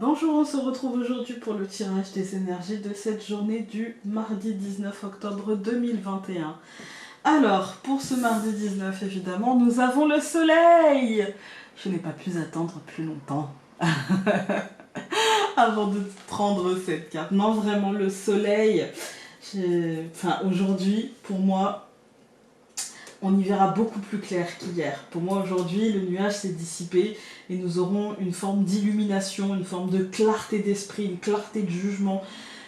Bonjour, on se retrouve aujourd'hui pour le tirage des énergies de cette journée du mardi 19 octobre 2021. Alors, pour ce mardi 19, évidemment, nous avons le soleil. Je n'ai pas pu attendre plus longtemps avant de prendre cette carte. Non, vraiment, le soleil, aujourd'hui, pour moi, on y verra beaucoup plus clair qu'hier. Pour moi, aujourd'hui, le nuage s'est dissipé et nous aurons une forme d'illumination, une forme de clarté d'esprit, une clarté de jugement,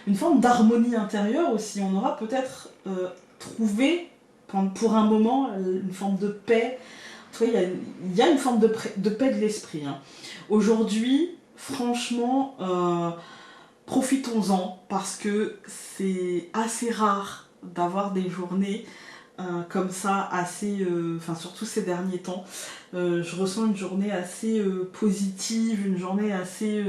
une forme d'harmonie intérieure aussi. On aura peut-être trouvé, pour un moment, une forme de paix. Tu vois, il y a une forme de paix de l'esprit. Hein. Aujourd'hui, franchement, profitons-en parce que c'est assez rare d'avoir des journées comme ça, assez, surtout ces derniers temps, je ressens une journée assez positive, une journée assez,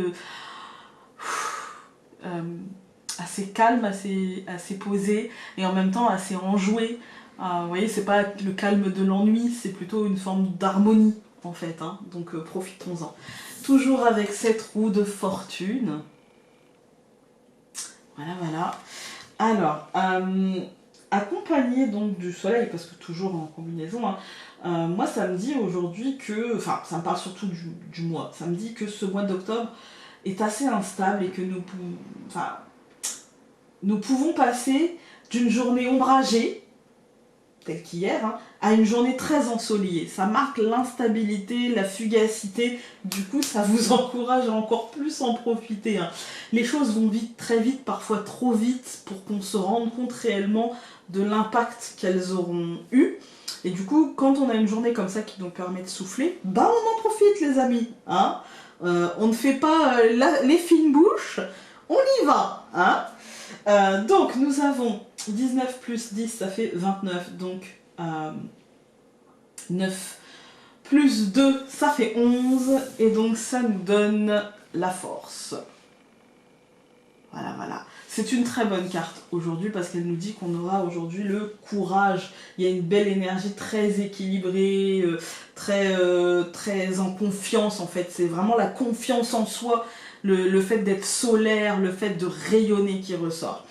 assez calme, assez posée, et en même temps assez enjouée. Vous voyez, c'est pas le calme de l'ennui, c'est plutôt une forme d'harmonie, en fait, hein, donc profitons-en. Toujours avec cette roue de fortune. Voilà, voilà. Alors, accompagné donc du soleil, parce que toujours en combinaison, hein, moi ça me dit aujourd'hui que, enfin ça me parle surtout du mois, ça me dit que ce mois d'octobre est assez instable et que nous pouvons passer d'une journée ombragée, telle qu'hier, hein, à une journée très ensoleillée. Ça marque l'instabilité, la fugacité, du coup ça vous encourage à encore plus en profiter. Hein. Les choses vont vite, très vite, parfois trop vite, pour qu'on se rende compte réellement de l'impact qu'elles auront eu. Et du coup, quand on a une journée comme ça qui nous permet de souffler, bah on en profite les amis. Hein. On ne fait pas les fines bouches, on y va. Hein. Donc nous avons 19 plus 10, ça fait 29, donc 9 plus 2, ça fait 11, et donc ça nous donne la force. Voilà, voilà. C'est une très bonne carte aujourd'hui parce qu'elle nous dit qu'on aura aujourd'hui le courage. Il y a une belle énergie très équilibrée, très en confiance en fait. C'est vraiment la confiance en soi, le fait d'être solaire, le fait de rayonner qui ressort.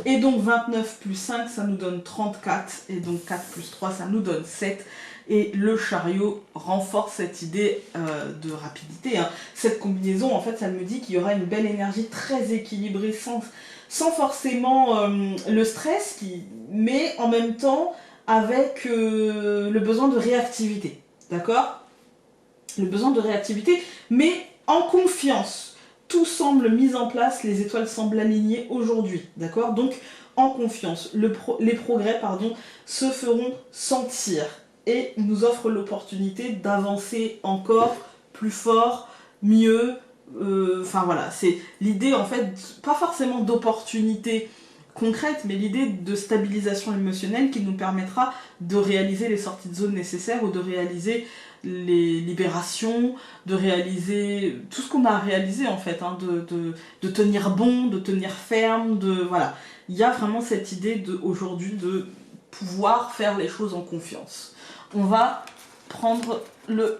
Et donc 29 plus 5, ça nous donne 34, et donc 4 plus 3, ça nous donne 7. Et le chariot renforce cette idée de rapidité. Hein. Cette combinaison, en fait, ça me dit qu'il y aura une belle énergie très équilibrée, sans forcément le stress, mais en même temps avec le besoin de réactivité. D'accord ? Le besoin de réactivité, mais en confiance. Tout semble mis en place, les étoiles semblent alignées aujourd'hui. D'accord ? Donc, en confiance. Les progrès, se feront sentir et nous offre l'opportunité d'avancer encore plus fort, mieux. Voilà, c'est l'idée en fait, pas forcément d'opportunité concrète, mais l'idée de stabilisation émotionnelle qui nous permettra de réaliser les sorties de zone nécessaires ou de réaliser les libérations, de réaliser tout ce qu'on a réalisé en fait, hein, de tenir bon, de tenir ferme, voilà. Il y a vraiment cette idée aujourd'hui de pouvoir faire les choses en confiance. On va prendre le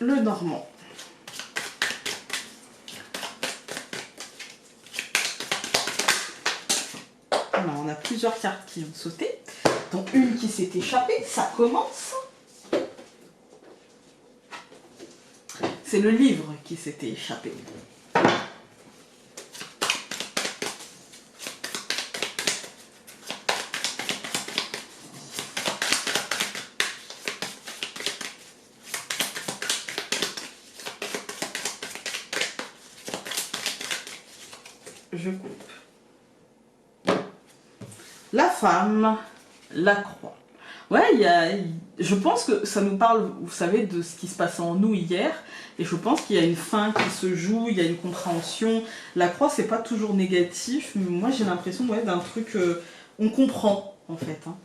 normand. Alors, on a plusieurs cartes qui ont sauté, dont une qui s'est échappée, ça commence. C'est le livre qui s'était échappé. Je coupe. La femme, la croix. Ouais, je pense que ça nous parle, vous savez, de ce qui se passait en nous hier, et je pense qu'il y a une fin qui se joue, il y a une compréhension. La croix, c'est pas toujours négatif, mais moi j'ai l'impression d'un truc, on comprend en fait. Hein.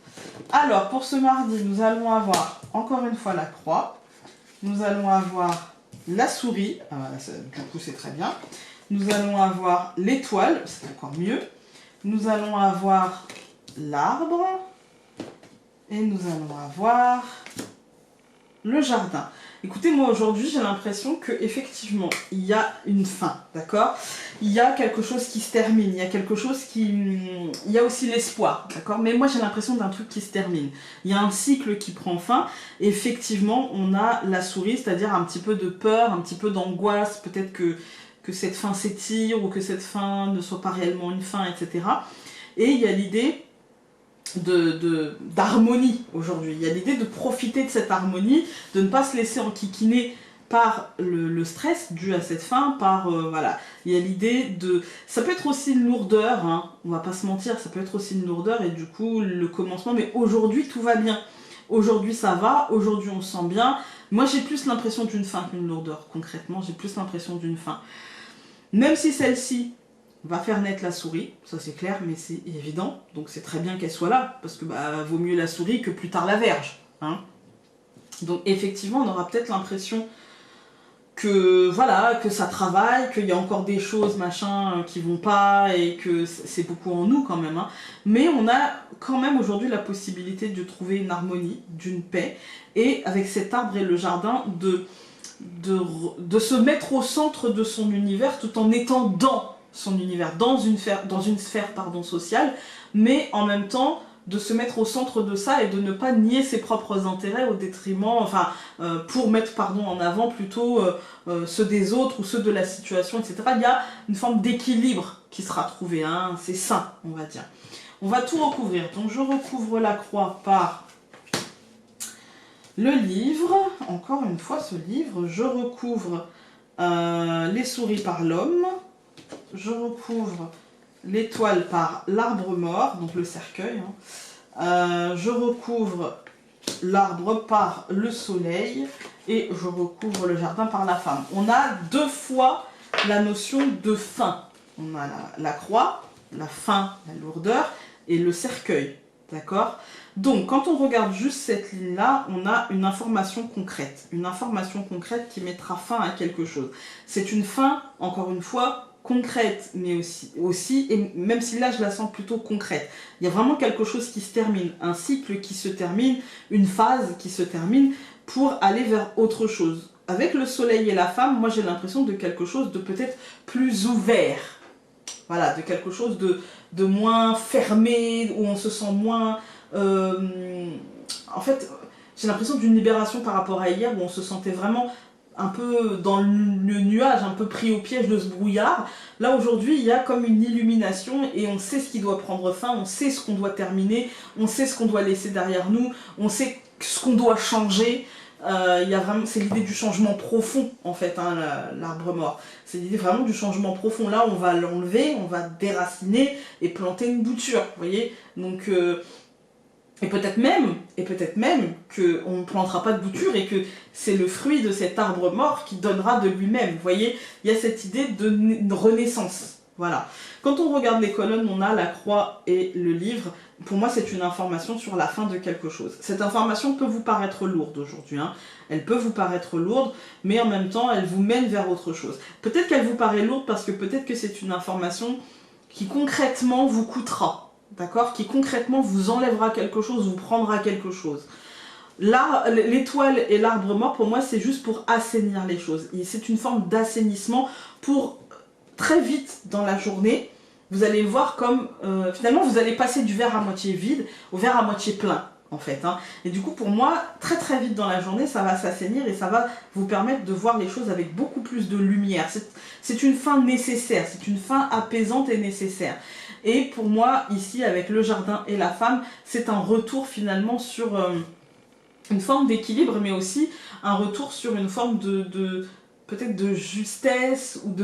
Alors, pour ce mardi, nous allons avoir encore une fois la croix, nous allons avoir la souris, du coup c'est très bien, nous allons avoir l'étoile, c'est encore mieux, nous allons avoir l'arbre, et nous allons avoir le jardin. Écoutez, moi aujourd'hui, j'ai l'impression qu'effectivement, il y a une fin, d'accord? Il y a quelque chose qui se termine, il y a quelque chose qui... Il y a aussi l'espoir, d'accord? Mais moi, j'ai l'impression d'un truc qui se termine. Il y a un cycle qui prend fin. Et effectivement, on a la souris, c'est-à-dire un petit peu de peur, un petit peu d'angoisse, peut-être que cette fin s'étire ou que cette fin ne soit pas réellement une fin, etc. Et il y a l'idée d'harmonie aujourd'hui. Il y a l'idée de profiter de cette harmonie, de ne pas se laisser enquiquiner par le stress dû à cette fin, par voilà. Il y a l'idée de... Ça peut être aussi une lourdeur, hein, on va pas se mentir, ça peut être aussi une lourdeur et du coup le commencement, mais aujourd'hui tout va bien. Aujourd'hui ça va, aujourd'hui on se sent bien. Moi j'ai plus l'impression d'une fin qu'une lourdeur, concrètement, j'ai plus l'impression d'une fin. Même si celle-ci va faire naître la souris, ça c'est clair, mais c'est évident, donc c'est très bien qu'elle soit là, parce que bah, vaut mieux la souris que plus tard la verge. Hein. Donc effectivement, on aura peut-être l'impression que voilà, que ça travaille, qu'il y a encore des choses machin qui vont pas, et que c'est beaucoup en nous quand même. Hein. Mais on a quand même aujourd'hui la possibilité de trouver une harmonie, d'une paix, et avec cet arbre et le jardin, de se mettre au centre de son univers tout en étant dans son univers, dans une sphère pardon, sociale, mais en même temps de se mettre au centre de ça et de ne pas nier ses propres intérêts au détriment, enfin, pour mettre pardon, en avant plutôt ceux des autres ou ceux de la situation, etc. Il y a une forme d'équilibre qui sera trouvée, hein, c'est sain, on va dire. On va tout recouvrir, donc je recouvre la croix par le livre, encore une fois ce livre, je recouvre les souris par l'homme, je recouvre l'étoile par l'arbre mort, donc le cercueil, hein. Je recouvre l'arbre par le soleil et je recouvre le jardin par la femme. On a deux fois la notion de fin. On a la croix, la fin, la lourdeur et le cercueil, d'accord ? Donc, quand on regarde juste cette ligne-là, on a une information concrète qui mettra fin à quelque chose. C'est une fin, encore une fois, concrète, mais aussi, et même si là je la sens plutôt concrète. Il y a vraiment quelque chose qui se termine, un cycle qui se termine, une phase qui se termine pour aller vers autre chose. Avec le soleil et la femme, moi j'ai l'impression de quelque chose de peut-être plus ouvert. Voilà, de quelque chose de moins fermé, où on se sent moins... en fait, j'ai l'impression d'une libération par rapport à hier, où on se sentait vraiment un peu dans le nuage, un peu pris au piège de ce brouillard. Là aujourd'hui, il y a comme une illumination et on sait ce qui doit prendre fin, on sait ce qu'on doit terminer, on sait ce qu'on doit laisser derrière nous, on sait ce qu'on doit changer. Il y a vraiment, c'est l'idée du changement profond en fait, hein, l'arbre mort. C'est l'idée vraiment du changement profond. Là, on va l'enlever, on va déraciner et planter une bouture, vous voyez. Donc et peut-être même qu'on ne plantera pas de bouture et que c'est le fruit de cet arbre mort qui donnera de lui-même. Vous voyez, il y a cette idée de renaissance. Voilà. Quand on regarde les colonnes, on a la croix et le livre. Pour moi, c'est une information sur la fin de quelque chose. Cette information peut vous paraître lourde aujourd'hui. Hein. Elle peut vous paraître lourde, mais en même temps, elle vous mène vers autre chose. Peut-être qu'elle vous paraît lourde parce que peut-être que c'est une information qui concrètement vous coûtera. D'accord, qui concrètement vous enlèvera quelque chose, vous prendra quelque chose. Là, l'étoile et l'arbre mort, pour moi, c'est juste pour assainir les choses. C'est une forme d'assainissement pour très vite dans la journée. Vous allez voir comme, finalement, vous allez passer du verre à moitié vide au verre à moitié plein, en fait. Hein. Et du coup, pour moi, très très vite dans la journée, ça va s'assainir et ça va vous permettre de voir les choses avec beaucoup plus de lumière. C'est une fin nécessaire, c'est une fin apaisante et nécessaire. Et pour moi, ici, avec le jardin et la femme, c'est un retour finalement sur une forme d'équilibre, mais aussi un retour sur une forme peut-être de justesse ou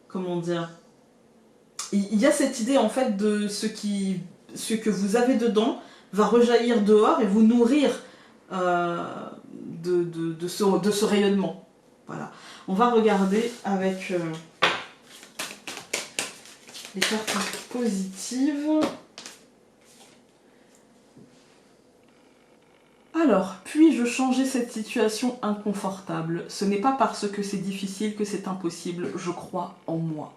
comment dire. Il y a cette idée en fait de ce que vous avez dedans va rejaillir dehors et vous nourrir de ce rayonnement. Voilà. On va regarder avec... les cartes positives. Alors, puis-je changer cette situation inconfortable? Ce n'est pas parce que c'est difficile que c'est impossible, je crois en moi.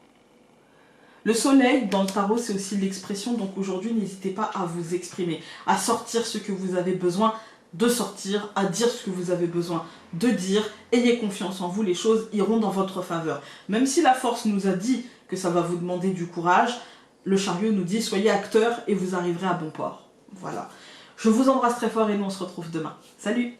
Le soleil, dans le tarot, c'est aussi l'expression, donc aujourd'hui, n'hésitez pas à vous exprimer, à sortir ce que vous avez besoin de sortir, à dire ce que vous avez besoin de dire. Ayez confiance en vous, les choses iront dans votre faveur. Même si la force nous a dit que ça va vous demander du courage, le chariot nous dit soyez acteurs et vous arriverez à bon port. Voilà. Je vous embrasse très fort et nous on se retrouve demain. Salut!